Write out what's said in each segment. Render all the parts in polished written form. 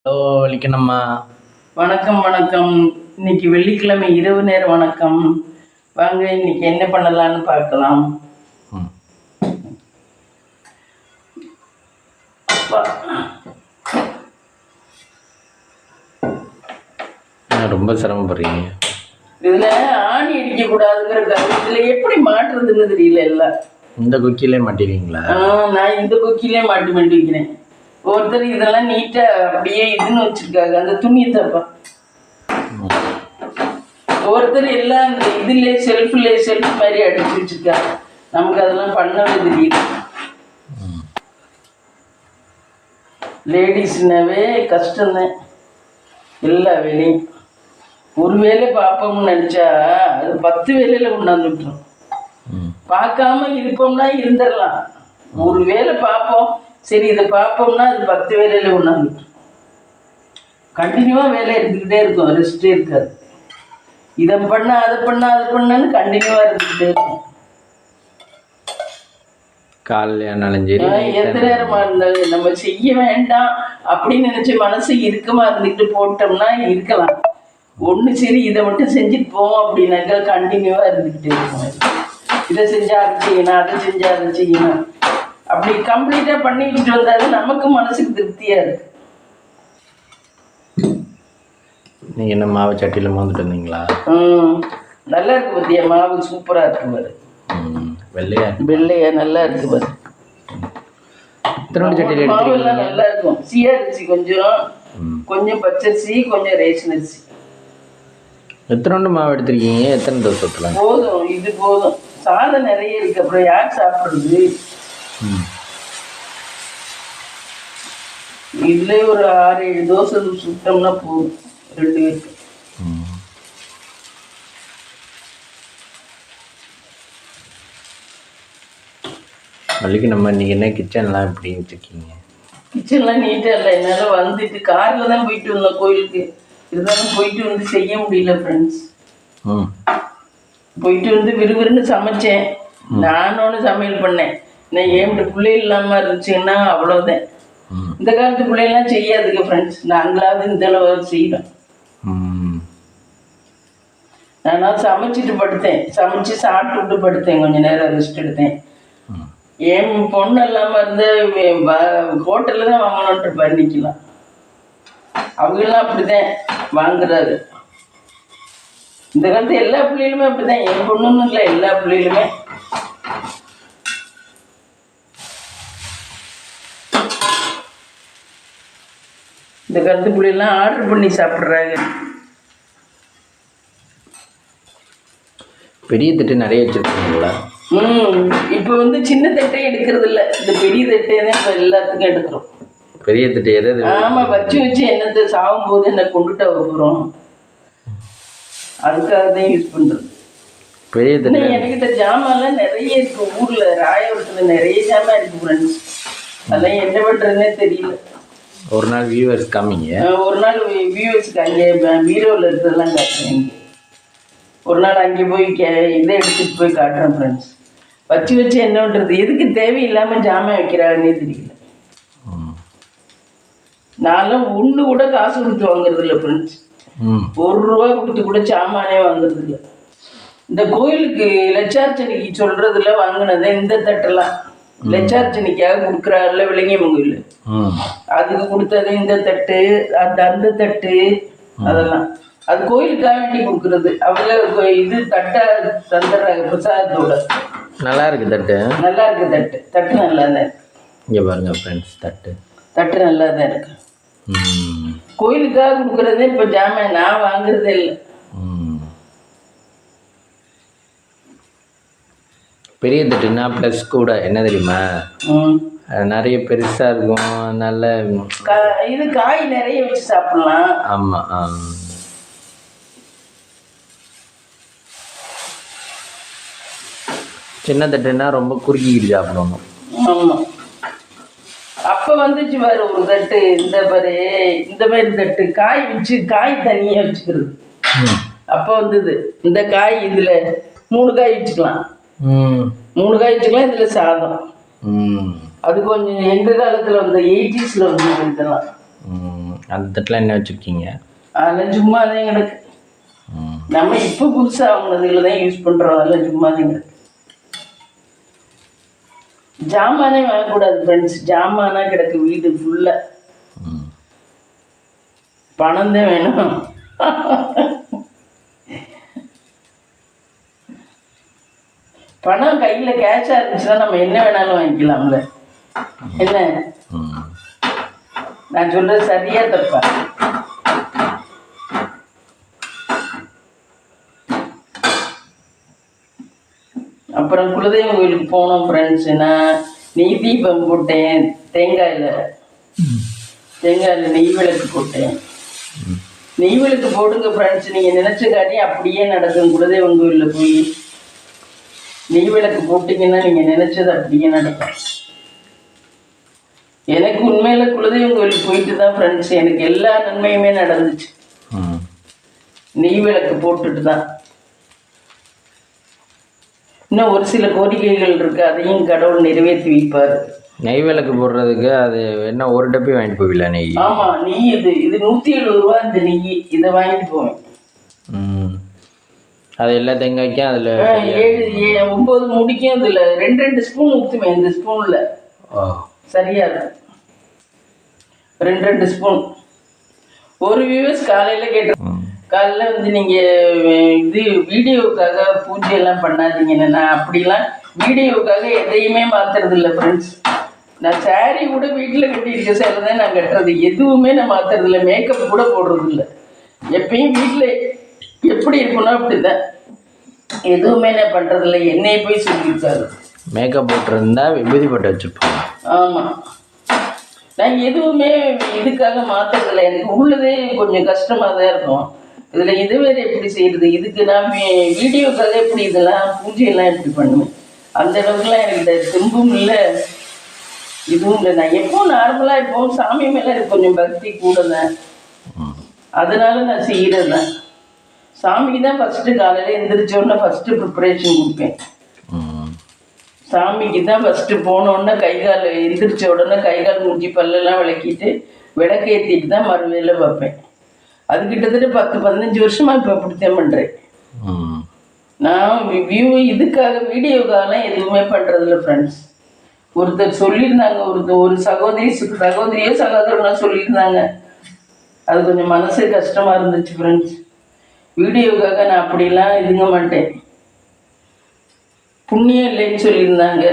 Hello வலிக்கணும்மா. வணக்கம் வணக்கம். இன்னைக்கு வெள்ளிக்கிழமை இரவு நேர வணக்கம். வாங்க இன்னைக்கு என்ன பண்ணலான்னு பார்க்கலாம். ரொம்ப சிரமப்படுறீங்க. இதுல ஆணி அடிக்க கூடாதுங்கிற இதுல எப்படி மாட்டுறதுன்னு தெரியல. எல்லாம் இந்த குக்கிலே மாட்டிடுவீங்களா? நான் இந்த குக்கிலே மாட்டி வைக்கிறேன். ஒருத்தர் இதெல்லாம் நீட்டா அப்படியே இதுன்னு வச்சிருக்காங்க அந்த துணியை தப்பா. ஒருத்தர் எல்லாம் இந்த இதுல செல்ஃப் மாதிரி அடிச்சு வச்சிருக்காங்க. நமக்கு அதெல்லாம் பண்ணவே தெரியுது. லேடிஸ்னாவே கஷ்டம்தான் எல்லா வேலையும். ஒரு வேலை பார்ப்போம்னு நினைச்சா அது 10 வேலையில கொண்டாந்து விட்டுரும். பார்க்காம இருப்போம்னா இருந்துடலாம். ஒரு வேலை பார்ப்போம், சரி இதை பார்ப்போம்னா அது 10 வேலையில கொண்டாந்து விட்டுரும். கண்டினியூவா வேலை இருந்துக்கிட்டே இருக்கும், ரெஸ்டே இருக்காது. இதை பண்ண அதை பண்ணான்னு கண்டினியூவா இருந்துக்கிட்டே இருக்கும். காலையானாலும் சரி எந்த நேரமா இருந்தாலும் நம்ம செய்ய வேண்டாம் அப்படின்னு நினைச்சு மனசு இறுக்கமா இருந்துக்கிட்டு போட்டோம்னா இருக்கலாம். ஒண்ணு சரி இதை மட்டும் செஞ்சுட்டு போவோம் அப்படின்னாக்கா கண்டினியூவா இருந்துக்கிட்டே இருக்கும். இதை செஞ்சா அதை செய்யணும், அதை செஞ்சா அதை செய்யணும். அப்படி கம்ப்ளீட்டா பண்ணிக்கிட்டு வந்தாலும் நமக்கு மனசுக்கு திருப்தியா இருக்கு. நீங்க என்ன மாவு சட்டியில மோந்துட்டு வந்தீங்களா? நல்லா இருக்கு பத்தியா, மாவு சூப்பரா இருக்கு பாரு. வெள்ளையா நல்லா இருக்கு பாரு. மாவு எல்லாம் நல்லா இருக்கும். சீயா அரிசி கொஞ்சம் பச்சரிசி, கொஞ்சம் ரேஷன் அரிசி. எத்தனை மாவு எடுத்திருக்கீங்க? எத்தனை தோசை ஊற்றலாம்? போதும், இது போதும். சாதம் நிறைய இருக்கு, அப்புறம் யார் சாப்பிடுறது? இதுல ஒரு 6-7 தோசை சுட்டோம்னா போதும் 2 பேருக்கு. அதுக்கு நம்ம இன்னைக்கு என்ன கிச்சன்லாம் எப்படி வச்சுருக்கீங்க? கிச்சன்லாம் நீட்டாக இல்லை. என்னால் வந்துட்டு காரில் தான் போயிட்டு வந்தோம் கோயிலுக்கு. இருந்தாலும் போயிட்டு வந்து செய்ய முடியல ஃப்ரெண்ட்ஸ். போயிட்டு வந்து விறுவிறுன்னு சமைச்சேன். நானோன்னு சமையல் பண்ணேன். நான் ஏன் பிள்ளை இல்லாமல் இருந்துச்சுன்னா அவ்வளோதான். இந்த காலத்து பிள்ளைலாம் செய்யாதுங்க ஃப்ரெண்ட்ஸ். நாங்களாவது இந்த அளவு செய்யணும். நான் சமைச்சிட்டு படுத்தேன். சமைச்சு சாப்பிட்டு விட்டு படுத்தேன். கொஞ்சம் நேரம் ரெஸ்ட் எடுத்தேன். என் பொண்ணு இல்லாமல் இருந்து ஹோட்டலில் தான் வாங்கணுன்ட்டு பண்ணிக்கலாம். அவங்கெல்லாம் அப்படிதான் வாங்குறாரு. இந்த காலத்து எல்லா பிள்ளைகளுமே அப்படிதான். என் பொண்ணுன்னு இல்லை, எல்லா பிள்ளைகளுமே. இந்த காலத்து பிள்ளைலாம் ஆர்டர் பண்ணி சாப்பிட்றாங்க. பெரிய தட்டு நிறைய வச்சுருக்கீங்களா? இப்போ வந்து சின்ன தட்டே எடுக்கிறது இல்லை. இந்த பெரிய தட்டே தான் இப்போ எல்லாத்துக்கும் எடுக்கிறோம். பெரிய தட்டு எதாவது? ஆமாம், வச்சு என்னத்தை சாகும் போது என்ன கொண்டுட்டு போகிறோம், அதுக்காக தான் யூஸ் பண்ணுறது. பெரிய தட்டு என்கிட்ட ஜாமான்லாம் நிறைய இருக்கு. ஊரில் ராயபுரத்தில் நிறைய ஜாமான் இருக்கு ஃப்ரெண்ட்ஸ். அதெல்லாம் என்ன பண்ணுறதுன்னே தெரியல. ஒரு நாள் வியூவர்ஸ் காமிங்க. ஒரு நாள் வியூவர்ஸ்க்கு அங்கே பீரோவில் இருக்கிறதெல்லாம் காட்டுறேன். ஒரு நாள் அங்கே போய் இதை எடுத்துகிட்டு போய் காட்டுறேன் ஃப்ரெண்ட்ஸ். வச்சு என்ன பண்ணுறது? எதுக்கு தேவையில்லாமல் ஜாமான் வைக்கிறாங்கன்னே தெரியல. நான்லாம் ஒன்று கூட காசு கொடுத்து வாங்குறது இல்லை ஃப்ரெண்ட்ஸ். 1 ரூபா கொடுத்து கூட சாமானே வாங்குறது இல்லை. இந்த கோயிலுக்கு லட்சார்ச்சனைக்கு சொல்றதுல வாங்கினதை இந்த தட்டெல்லாம் லட்சார்ச்சனைக்காக கொடுக்குறாருல விளங்கியம்மன் கோயில், அதுக்கு கொடுத்தது இந்த தட்டு, அந்த தட்டு, அதெல்லாம் அது கோயிலுக்காக வேண்டி கொடுக்குறது. அவங்க இது தட்டை தந்துடுறாங்க பிரசாதத்தோட. நல்லா இருக்கு தட்டு. நல்லா இருக்கு தட்டு. தட்டு நல்லா தான் இருக்கு. இங்கே பாருங்க ஃப்ரெண்ட்ஸ், தட்டு நல்லா தான் இருக்கு. கோயிலுக்காக கொடுக்குறதே இப்போ ஜாமான் நான் வாங்குறதே இல்லை. பெரிய தட்டுனா ப்ளஸ் கூட என்ன தெரியுமா, நிறைய பெருசாக இருக்கும். நல்ல இது காய் நிறைய வச்சு சாப்பிடலாம். ஆமாம். சின்ன தட்டுன்னா ரொம்ப குறுக்கிக்கிட்டு சாப்பிடணும். ஆமாம். அப்போ வந்துச்சு பாரு ஒரு தட்டு, இந்த பாரு இந்த மாதிரி தட்டு காய் வச்சு காய் தனியாக வச்சுக்கிறது. அப்போ வந்தது இந்த காய். இதில் 3 காய் வச்சுக்கலாம். 3 காய் வச்சுக்கலாம். இதில் சாதம். அது கொஞ்சம் எங்கள் காலத்தில் வந்து 80s வந்து இதெல்லாம் அந்த தட்டில் என்ன வச்சுருக்கீங்க? அதெல்லாம் சும்மா தான் கிடக்கு. நம்ம இப்போ புதுசாக வாங்கினதுல தான் யூஸ் பண்ணுறோம். அதெல்லாம் சும்மா தான் கிடக்கு. ஜாமானே வாங்கக்கூடாது ஃப்ரெண்ட்ஸ். ஜாமானா கிடக்கு வீடு ஃபுல்லாக. பணம் தான் வேணும். பணம் கையில் கேஷாக இருந்துச்சுன்னா நம்ம என்ன வேணாலும் வாங்கிக்கலாம்ல. என்ன நான் சொல்றது சரியா தப்பா? அப்புறம் குலதெய்வம் கோயிலுக்கு போனோம் ஃப்ரெண்ட்ஸ். நான் நெய் தீபம் போட்டேன். தேங்காயில் நெய் விளக்கு போட்டேன். நெய் விளக்கு போடுங்க ஃப்ரெண்ட்ஸ். நீங்கள் நினச்ச அப்படியே நடக்கும். குலதெய்வம் கோயிலில் போய் நெய் விளக்கு போட்டிங்கன்னா நீங்கள் நினச்சது அப்படியே நடக்கும். எனக்கு உண்மையில குலதெய்வம் கோயிலுக்கு போயிட்டு தான் ஃப்ரெண்ட்ஸ் எனக்கு எல்லா நன்மையுமே நடந்துச்சு. நெய் விளக்கு போட்டுட்டு தான். இன்னும் ஒரு சில கோரிக்கைகள் இருக்கு, அதையும் கடவுள் நிறைவேற்றி வைப்பார். நெய் விளக்கு போடுறதுக்கு அது என்ன ஒரு டப்பி வாங்கிட்டு போவீங்களா நெய்? ஆமா, நெய் இது 170 ரூபா இந்த நெய். இதை வாங்கிட்டு போவேன். அது எல்லா தேங்காய்க்கும் அதில் 7 9 முடிக்கும். இதில் 2 ஸ்பூன் ஊற்றுவேன். இந்த ஸ்பூனில் சரியா இருக்கும். 2 ஸ்பூன். ஒரு வியூவர்ஸ் காலையில் கேட்டேன். காலையில் வந்து நீங்கள் இது வீடியோவுக்காக பூஜையெல்லாம் பண்ணாதீங்கன்னு. நான் அப்படிலாம் வீடியோவுக்காக எதையுமே மாற்றுறது இல்லை ஃப்ரெண்ட்ஸ். நான் சாரீ கூட வீட்டில் கட்டியிருக்க சேலை தான் நான் கட்டுறது. எதுவுமே நான் மாற்றுறது இல்லை. மேக்கப் கூட போடுறது இல்லை. எப்பயும் வீட்டில் எப்படி இருக்கணும் அப்படி தான். எதுவுமே நான் பண்ணுறதில்ல. என்னையை போய் சொல்லியிருக்காரு. மேக்கப் போட்டிருந்தா விபூதி போட்டு வச்சுருப்பாங்க. ஆமாம், நான் எதுவுமே இதுக்காக மாற்றுறதில்ல. எனக்கு உள்ளதே கொஞ்சம் கஷ்டமாக தான் இருக்கும். இதில் இது வேறு எப்படி செய்கிறது? இதுக்கு நான் வீடியோக்காக எப்படி இதெல்லாம் பூஜையெல்லாம் எப்படி பண்ணுவேன்? அந்த அளவுக்குலாம் எனக்கு தெம்பும் இல்லை, இதுவும் இல்லை. நான் எப்போவும் நார்மலாக எப்போவும் சாமி மேலே எனக்கு கொஞ்சம் பக்தி கூட தான். அதனால நான் செய்கிறது தான். சாமிக்கு தான் ஃபஸ்ட்டு காலையில் எழுந்திரிச்சோடனே ஃபஸ்ட்டு ப்ரிப்பரேஷன் கொடுப்பேன். சாமிக்கு தான் ஃபஸ்ட்டு போனோடனே கைகால் எந்திரிச்ச உடனே கைகால் மூஞ்சி பல்லெல்லாம் விளக்கிட்டு விளக்கேற்றிட்டு தான் மறுவேலை பார்ப்பேன். அது கிட்டத்தட்ட 10-15 வருஷமாக இப்போ அப்படித்தான் பண்ணுறேன். நான் இதுக்காக வீடியோக்காகலாம் எதுவுமே பண்ணுறதில்ல ஃப்ரெண்ட்ஸ். ஒருத்தர் சொல்லியிருந்தாங்க, ஒரு சகோதரியோ சகோதரனா சொல்லியிருந்தாங்க. அது கொஞ்சம் மனசு கஷ்டமாக இருந்துச்சு ஃப்ரெண்ட்ஸ். வீடியோக்காக நான் அப்படிலாம் இதுங்க மாட்டேன். புண்ணியம் இல்லைன்னு சொல்லியிருந்தாங்க.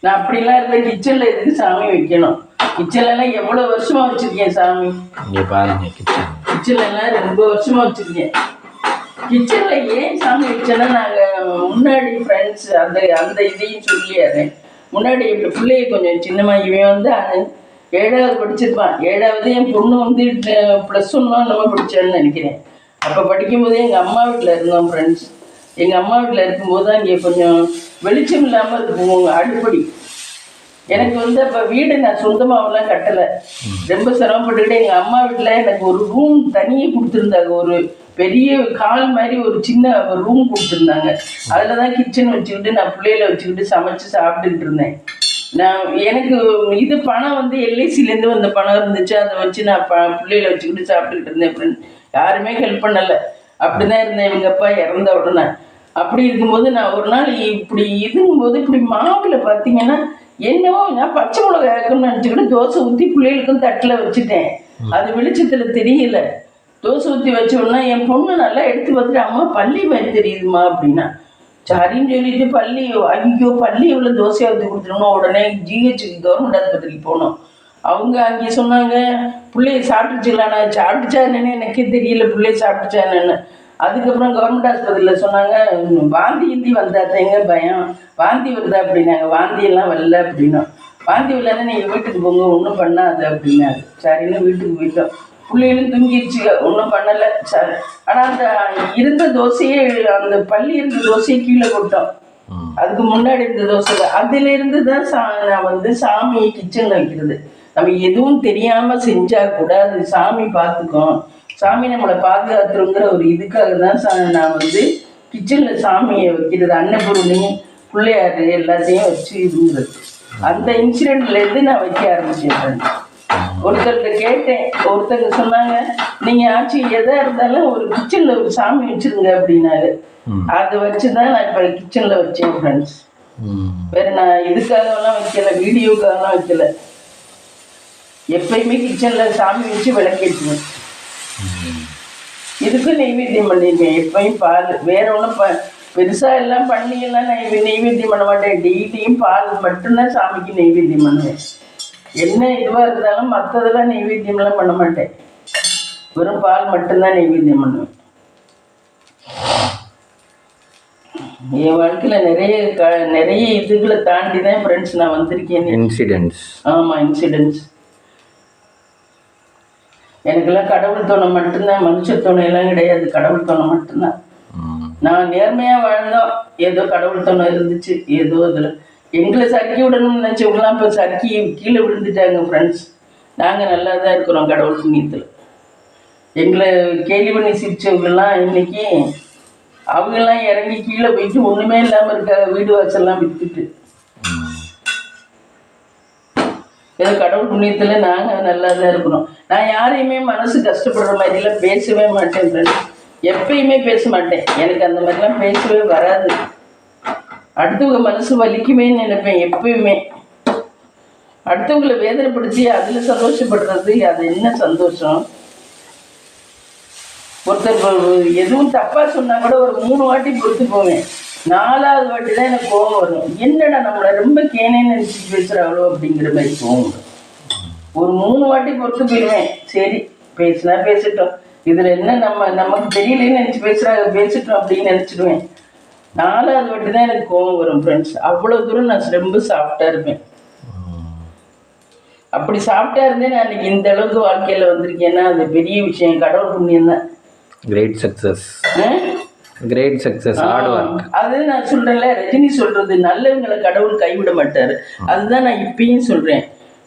நான் அப்படிலாம் இருந்தேன். கிச்சனில் எதுக்கு சாமி வைக்கணும்? கிச்சன்லாம் எவ்வளோ வருஷமாக வச்சுருக்கேன் சாமி. கிச்சன்லாம் ரொம்ப வருஷமாக வச்சுருக்கேன். கிச்சனில் ஏன் சாமி வச்சேன்னா, நாங்கள் முன்னாடி ஃப்ரெண்ட்ஸ் அந்த இதையும் சொல்லியாரேன். முன்னாடி இப்படி பிள்ளைய கொஞ்சம் சின்னமாக இவன் வந்து 7வது படிச்சிருப்பான். 7வது என் பொண்ணு வந்து +1 நம்ம படித்தான்னு நினைக்கிறேன். அப்போ படிக்கும்போதே எங்கள் அம்மா வீட்டில் இருந்தோம் ஃப்ரெண்ட்ஸ். எங்கள் அம்மா வீட்டில் இருக்கும்போது தான் இங்கே கொஞ்சம் வெளிச்சம் இல்லாமல் இருக்கும் அடுப்படி. எனக்கு வந்து அப்போ வீடு நான் சொந்தமாகலாம் கட்டலை. ரொம்ப சிரமப்பட்டுக்கிட்டு எங்கள் அம்மா வீட்டில் எனக்கு ஒரு ரூம் தனியே கொடுத்துருந்தாங்க. ஒரு பெரிய கால் மாதிரி ஒரு சின்ன ரூம் கொடுத்துருந்தாங்க. அதில் தான் கிச்சன் வச்சுக்கிட்டு நான் பிள்ளைகளை வச்சுக்கிட்டு சமைச்சு சாப்பிட்டுக்கிட்டு இருந்தேன். எனக்கு இது பணம் வந்து எல்ஐசிலேருந்து வந்த பணம் இருந்துச்சு. அதை வச்சு நான் பிள்ளைகளை வச்சுக்கிட்டு சாப்பிட்டுக்கிட்டு இருந்தேன் ஃப்ரெண்ட். யாருமே ஹெல்ப் பண்ணலை. அப்படி தான் இருந்தேன். எங்கள் அப்பா இறந்த உடனே. அப்படி இருக்கும்போது நான் ஒரு நாள் இப்படி இதுங்கும்போது இப்படி மாவில் பார்த்தீங்கன்னா என்னவோ நான் பச்சை மிளகா இருக்குன்னு நினச்சிக்கிட்டு தோசை ஊற்றி பிள்ளைகளுக்கும் தட்டில் வச்சுட்டேன். அது வெளிச்சத்தில் தெரியல. தோசை ஊற்றி வச்சோன்னா என் பொண்ணு நல்லா எடுத்து பார்த்துட்டு, அம்மா பள்ளி மாதிரி தெரியுதுமா அப்படின்னா. சரின்னு சொல்லிட்டு பள்ளி இவ்வளோ தோசையை ஊற்றி கொடுத்துருவோம். உடனே ஜிஹெச்சுக்கு கவர்மெண்ட் ஆஸ்பத்திரிக்கு போனோம். அவங்க அங்கே சொன்னாங்க, பிள்ளைய சாப்பிட்டுச்சுங்களா? நான் சாப்பிட்டுச்சா என்னன்னு எனக்கே தெரியல, பிள்ளைய சாப்பிட்டுச்சா என்னன்னு. அதுக்கப்புறம் கவர்மெண்ட் ஆஸ்பத்திரியில் சொன்னாங்க, வாந்தி வந்தாத்தேங்க பயம், வாந்தி வருதா அப்படின்னாங்க. வாந்தியெல்லாம் வரல அப்படின்னா. வாந்தி வரலன்னா நீங்கள் வீட்டுக்கு போங்க, ஒன்றும் பண்ணாது அப்படின்னாரு. சரின்னு வீட்டுக்கு போயிட்டோம். பிள்ளைகளும் தூங்கிடுச்சுங்க, ஒன்றும் பண்ணலை. சரி, ஆனால் அந்த இருந்த தோசையே, அந்த பள்ளி இருந்த தோசையை கீழே கொட்டோம். அதுக்கு முன்னாடி இருந்த தோசை அதிலிருந்து தான் நான் வந்து சாமியை கிச்சனில் வைக்கிறது. நம்ம எதுவும் தெரியாமல் செஞ்சால் கூட அது சாமி பார்த்துக்கும், சாமி நம்மளை பாதுகாத்துருங்கிற ஒரு இதுக்காக தான் நான் வந்து கிச்சனில் சாமியை வைக்கிறது. அன்னபூரணியும் பிள்ளையாரு எல்லாத்தையும் வச்சு இருந்தது. அந்த இன்சிடென்ட்லேருந்து நான் வைக்க ஆரம்பிச்சேன். ஒருத்தர்கிட்ட கேட்டேன், ஒருத்தங்க சொன்னாங்க நீங்கள் ஆச்சு எதாக இருந்தாலும் ஒரு கிச்சனில் ஒரு சாமி வச்சுருங்க அப்படின்னாரு. அதை வச்சு தான் நான் இப்போ கிச்சனில் வச்சேன் ஃப்ரெண்ட்ஸ். வேறு நான் இதுக்காகலாம் வைக்கல, வீடியோக்காகலாம் வைக்கல. எப்பயுமே கிச்சனில் சாமி வச்சு விளக்கேற்றுவேன். இதுக்கும் நெய்வேத்தியம் பண்ணியிருக்கேன். எப்பயும் பால் வேற ஒன்றும் பெருசாக எல்லாம் பண்ணியெல்லாம் நெய்வேத்தியம் பண்ண மாட்டேன். டெய்லியும் பால் மட்டும்தான் சாமிக்கு நெய்வேத்தியம் பண்ணுவேன். என்ன இதுவாக இருந்தாலும் மற்றதெல்லாம் நெய்வேத்தியம்லாம் பண்ண மாட்டேன். வெறும் பால் மட்டும்தான் நெய்வேத்தியம் பண்ணுவேன். என் வாழ்க்கையில் நிறைய இதுகளை தாண்டி தான் ஃப்ரெண்ட்ஸ் நான் வந்திருக்கேன். இன்சிடென்ட்ஸ். ஆமாம், இன்சிடென்ட்ஸ். எனக்கெல்லாம் கடவுள் துணை மட்டும்தான், மனுஷ துணையெல்லாம் கிடையாது. கடவுள் துணை மட்டும்தான். நான் நேர்மையாக வாழ்ந்தோம், ஏதோ கடவுள் துணை இருந்துச்சு. ஏதோ இதில் எங்களை சறுக்கி விடணும்னு நினச்சவங்களாம் இப்போ சறுக்கி கீழே விழுந்துட்டாங்க ஃப்ரெண்ட்ஸ். நாங்கள் நல்லா தான் இருக்கிறோம் கடவுள் புண்ணியத்தில். எங்களை கேள்வி பண்ணி சிரிச்சவங்கெல்லாம் இன்னைக்கு அவங்கெல்லாம் இறங்கி கீழே போயிட்டு ஒன்றுமே இல்லாமல் இருக்காங்க. வீடு வாசல்லாம் விற்றுட்டு ஏதோ கடவுள் புண்ணியத்தில் நாங்கள் நல்லா தான் இருக்கிறோம். நான் யாரையுமே மனசு கஷ்டப்படுற மாதிரிலாம் பேசவே மாட்டேன் ஃப்ரெண்ட்ஸ். எப்பயுமே பேச மாட்டேன். எனக்கு அந்த மாதிரிலாம் பேசவே வராது. அடுத்தவங்க மனசு வலிக்குமேன்னு நினைப்பேன் எப்பயுமே. அடுத்தவங்களை வேதனைப்படுத்தி அதில் சந்தோஷப்படுறது அது என்ன சந்தோஷம்? ஒருத்தர் எதுவும் தப்பாக சொன்னால் கூட ஒரு 3 வாட்டி பொறுத்து போவேன். 4ஆவது வாட்டி தான் எனக்கு கோவம் வரும். என்னடா நம்மளை ரொம்ப கேனேன்னு நினச்சி பேசுகிறாங்களோ அப்படிங்கிற மாதிரி கோவம் வரும். ஒரு 3 வாட்டி பொறுத்து போயிடுவேன். சரி பேசினா பேசிட்டோம், இதில் என்ன நமக்கு தெரியலன்னு நினச்சி பேசிட்டோம் அப்படின்னு நினச்சிடுவேன். 4ஆவது வாட்டி தான் எனக்கு கோவம் வரும் ஃப்ரெண்ட்ஸ். அவ்வளோ தூரம் நான் ரொம்ப சாஃப்டாக இருப்பேன். அப்படி சாஃப்டா இருந்தே நான் இன்னைக்கு இந்த அளவுக்கு வாழ்க்கையில் வந்திருக்கேன்னா அது பெரிய விஷயம், கடவுள் புண்ணியம் தான். Great success. Great success. Hard work. அது நான் சொல்றேன்ல, ரஜினி சொல்றது நல்லவங்களை கடவுள் கைவிட மாட்டாரு. அதுதான் நான் இப்பயும் சொல்றேன்.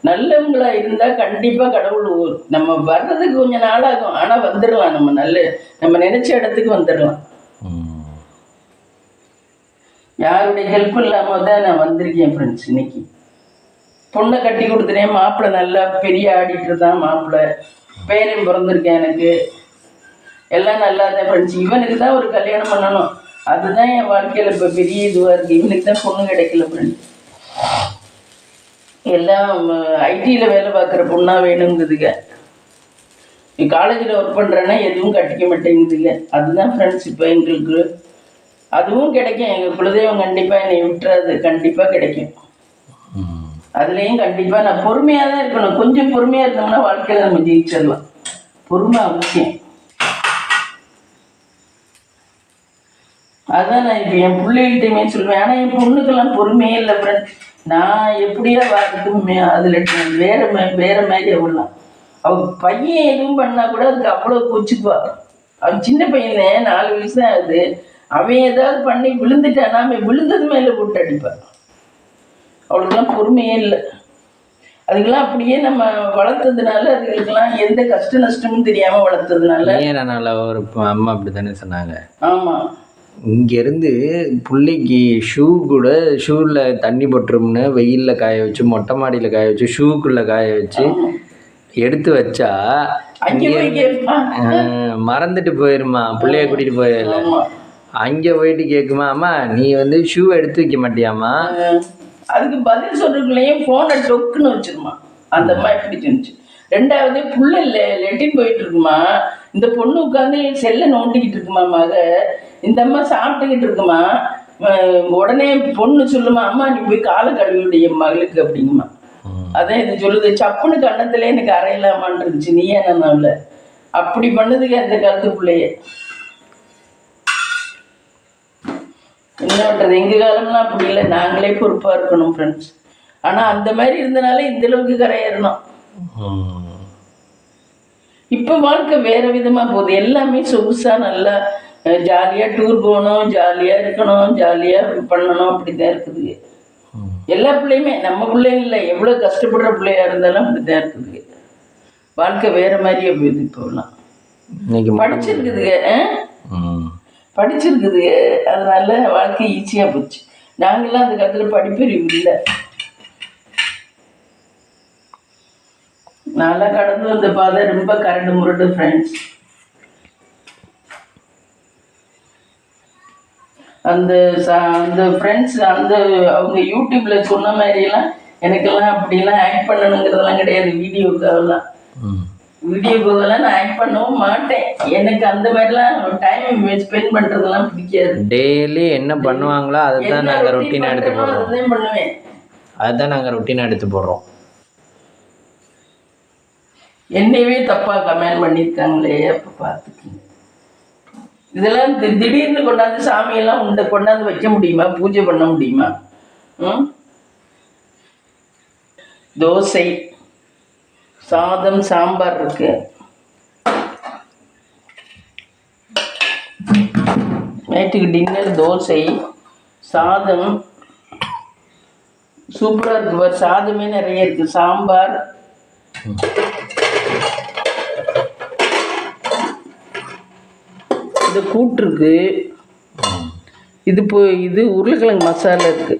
நல்லவங்களா இருந்தா கண்டிப்பா கடவுள் நம்ம வர்றதுக்கு கொஞ்சம் நாளாகும், ஆனா வந்துடலாம். நம்ம நினைச்ச இடத்துக்கு வந்துடலாம். யாருடைய ஹெல்ப் இல்லாம தான் நான் வந்திருக்கேன் ஃப்ரெண்ட்ஸ். இன்னைக்கு பொண்ணை கட்டி கொடுத்துட்டேன். மாப்பிள்ளை நல்லா பெரிய ஆடிட்டு தான் மாப்பிள்ளை. பேரன் பிறந்திருக்கேன். எனக்கு எல்லாம் நல்லா தான் ஃப்ரெண்ட்ஸ். இவனுக்கு தான் ஒரு கல்யாணம் பண்ணணும். அதுதான் என் வாழ்க்கையில் இப்போ பெரிய இதுவாக இருக்குது. இவனுக்கு தான் பொண்ணு கிடைக்கல ஃப்ரெண்ட்ஸ். எல்லாம் ஐடியில் வேலை பார்க்குற பொண்ணாக வேணுங்குதுங்க. காலேஜில் ஒர்க் பண்ணுறேன்னா எதுவும் கட்டிக்க மாட்டேங்குதுங்க. அதுதான் ஃப்ரெண்ட்ஸ் இப்போ எங்களுக்கு. அதுவும் கிடைக்கும். எங்கள் குலதெய்வம் கண்டிப்பாக என்னை விட்டுறாது. கண்டிப்பாக கிடைக்கும். அதுலேயும் கண்டிப்பாக நான் பொறுமையாக தான் இருக்கணும். கொஞ்சம் பொறுமையாக இருந்தோம்னா வாழ்க்கையில் நம்ம ஜெயிச்சிடலாம். பொறுமை அவசியம். அதான் நான் இப்போ என் பிள்ளைகிட்டையுமே சொல்லுவேன். ஆனால் என் பொண்ணுக்கெல்லாம் பொறுமையே இல்லை ஃப்ரெண்ட். நான் எப்படியா வாழ்க்கையுமே அதில் வேற மாதிரி அவளாம். அவள் பையன் எதுவும் பண்ணால் கூட அதுக்கு அவ்வளோ கொச்சுக்குவா. அவன் சின்ன பையனே 4 வயசு தான் ஆகுது. அவன் ஏதாவது பண்ணி விழுந்துட்டானா அவன் விழுந்தது மேலே போட்டு அடிப்பான். அவளுக்கெல்லாம் பொறுமையே இல்லை. அதுக்கெல்லாம் அப்படியே நம்ம வளர்த்ததுனால அதுகளுக்கெல்லாம் எந்த கஷ்ட நஷ்டமும் தெரியாமல் வளர்த்ததுனால ஒரு அம்மா அப்படி தானே சொன்னாங்க. ஆமாம். இங்கேருந்து பிள்ளைக்கு ஷூவில் தண்ணி போட்டுரும்னு வெயிலில் காய வச்சு, மொட்டை மாடியில் காய வச்சு, ஷூக்குள்ளே காய வச்சு எடுத்து வச்சா மறந்துட்டு போயிருமா. பிள்ளைய கூட்டிகிட்டு போயிடல. அங்கே போயிட்டு கேட்குமா, அம்மா நீ ஷூ எடுத்து வைக்க மாட்டியாம்மா? அதுக்கு பதில் சொல்றதுக்குள்ளேயும் ஃபோனை டொக்குன்னு வச்சிருமா. அந்த அம்மா எப்படி செஞ்சு. 2வது புள்ள லெட்டின் போயிட்டு இருக்குமா. இந்த பொண்ணு உட்காந்து செல்லை நோண்டிக்கிட்டு இருக்குமா. இந்த அம்மா சாப்பிட்டுக்கிட்டு இருக்குமா. உடனே பொண்ணு சொல்லுமா, அம்மா நீ போய் காலை கழுவிடைய மகளுக்கு அப்படிங்குமா. அதான் இது சொல்லுது. சப்புன்னு கண்ணத்துல எனக்கு அறையலாமான் இருந்துச்சு. நீ ஏன்னா அப்படி பண்ணுதுங்க அந்த காலத்து பிள்ளைய. என்ன பண்ணுறது, எங்கள் காலம்லாம் அப்படி இல்லை. நாங்களே பொறுப்பாக இருக்கணும் ஃப்ரெண்ட்ஸ். ஆனால் அந்த மாதிரி இருந்தனால இந்த அளவுக்கு கரையேறணும். இப்போ வாழ்க்கை வேற விதமாக போகுது. எல்லாமே சொகுசாக நல்லா ஜாலியாக டூர் போகணும், ஜாலியாக இருக்கணும், ஜாலியாக பண்ணணும், அப்படி தான் இருக்குது. எல்லா பிள்ளையுமே நம்ம பிள்ளைங்க இல்லை, எவ்வளோ கஷ்டப்படுற பிள்ளையா இருந்தாலும் அப்படி தான் இருக்குது. வாழ்க்கை வேற மாதிரியே போகுது. இப்போலாம் படிச்சிருக்குது, அதனால வாழ்க்கை ஈஸியாக போச்சு. நாங்கள்லாம் அந்த காலத்தில் படிப்பறிவு இல்லை. நான்லாம் கடந்து வந்த பாதை ரொம்ப கரண்டு முரண்டு ஃப்ரெண்ட்ஸ். அந்த அந்த ஃப்ரெண்ட்ஸ் அந்த அவங்க யூடியூப்ல சொன்ன மாதிரிலாம் எனக்கெல்லாம் அப்படிலாம் ஆக்ட் பண்ணணுங்கிறதெல்லாம் கிடையாது. வீடியோக்காகலாம் நான் ஆக்ட் பண்ணவும் மாட்டேன். எனக்கு அந்த மாதிரிலாம் டைம் ஸ்பெண்ட் பண்ணுறதெல்லாம் பிடிக்காது. டெய்லி என்ன பண்ணுவாங்களோ அதை தான் நாங்கள் ரொட்டீனாக எடுத்து போடுறோம். அதுதான் பண்ணுவேன். அதுதான் நாங்கள் ரொட்டீனாக எடுத்து போடுறோம். என்னையவே தப்பாக கமெண்ட் பண்ணியிருக்காங்களே, அப்போ பார்த்துக்கோங்க. இதெல்லாம் திடீர்னு கொண்டாந்து சாமியெல்லாம் கொண்டாந்து வைக்க முடியுமா? பூஜை பண்ண முடியுமா? தோசை, சாதம், சாம்பார் இருக்கு. நைட்டுக்கு டின்னர் தோசை, சாதம் சூப்பராக இருக்கு. சாதமே நிறைய இருக்கு. சாம்பார், இது கூட்டு இருக்கு. இது உருளைக்கிழங்கு மசாலா இருக்கு.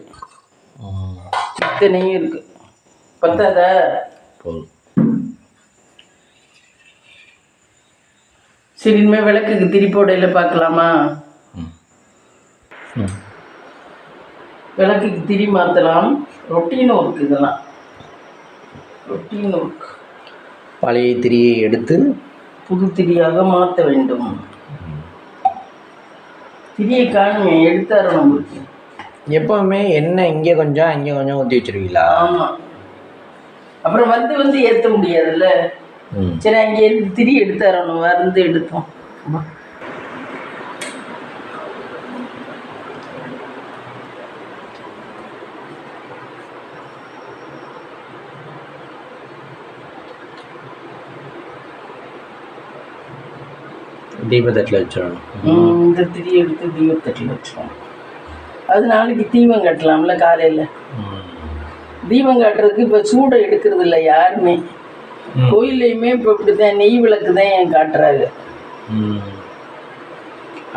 இத்தனையும் இருக்கு. பத்தாதா? சரி, இனிமேல் விளக்குக்கு திரி போடையில் பார்க்கலாமா? விளக்குக்கு திரி மாற்றலாம். ரொட்டீன் ஒர்க் இதெல்லாம். Routine work. பழைய திரியை எடுத்து புது திரியாக மாற்ற வேண்டும். திரியை காணுமே, எடுத்தாரணும் உங்களுக்கு. எப்போவுமே எண்ணெய் இங்கே கொஞ்சம் அங்கே கொஞ்சம் ஊற்றி வச்சுருவீங்களா? ஆமாம். அப்புறம் வந்து ஏற்ற முடியாதுல்ல. சரி, அங்கே திரி எடுத்தாரணும். வந்து எடுத்தோம். தீபத்தட்டில் வச்சிடணும். இந்த திரி எடுத்து தீபத்தட்டில் வச்சிடணும். அது நாளைக்கு தீபம் கட்டலாம்ல. காலையில் தீபம் காட்டுறதுக்கு இப்போ சூடை எடுக்கிறது இல்லை யாருமே. கோயில்லையுமே இப்போ இப்படி தான் நெய் விளக்கு தான் காட்டுறாங்க.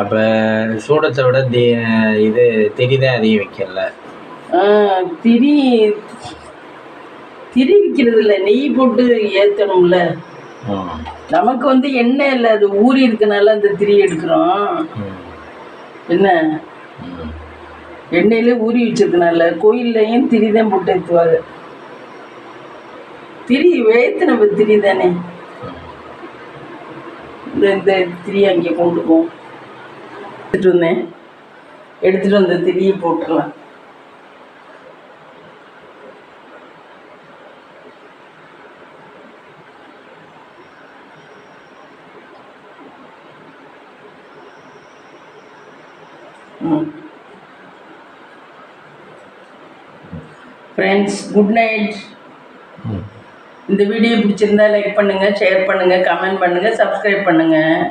அப்போ சூடத்தை விட இது திரி தான் அதிகம் வைக்கல. திரி வைக்கிறது இல்லை, நெய் போட்டு ஏற்றணும்ல. நமக்கு எண்ணெய் இல்லை, அது ஊறி இருக்கனால அந்த திரி எடுக்கிறோம். என்ன எண்ணெயில ஊறி வச்சிருக்கனால கோயில்லையும் திரி தான் போட்டு ஏற்றுவாங்க. திரி வேத்து நம்ம திரி தானே. இந்த திரி அங்கே கொண்டு போவோம். எடுத்துட்டு வந்த திரியை போட்டுடலாம். Friends, good night. இந்த வீடியோ பிடிச்சிருந்தா லைக் பண்ணுங்கள், ஷேர் பண்ணுங்கள், கமெண்ட் பண்ணுங்கள், சப்ஸ்கிரைப் பண்ணுங்கள்.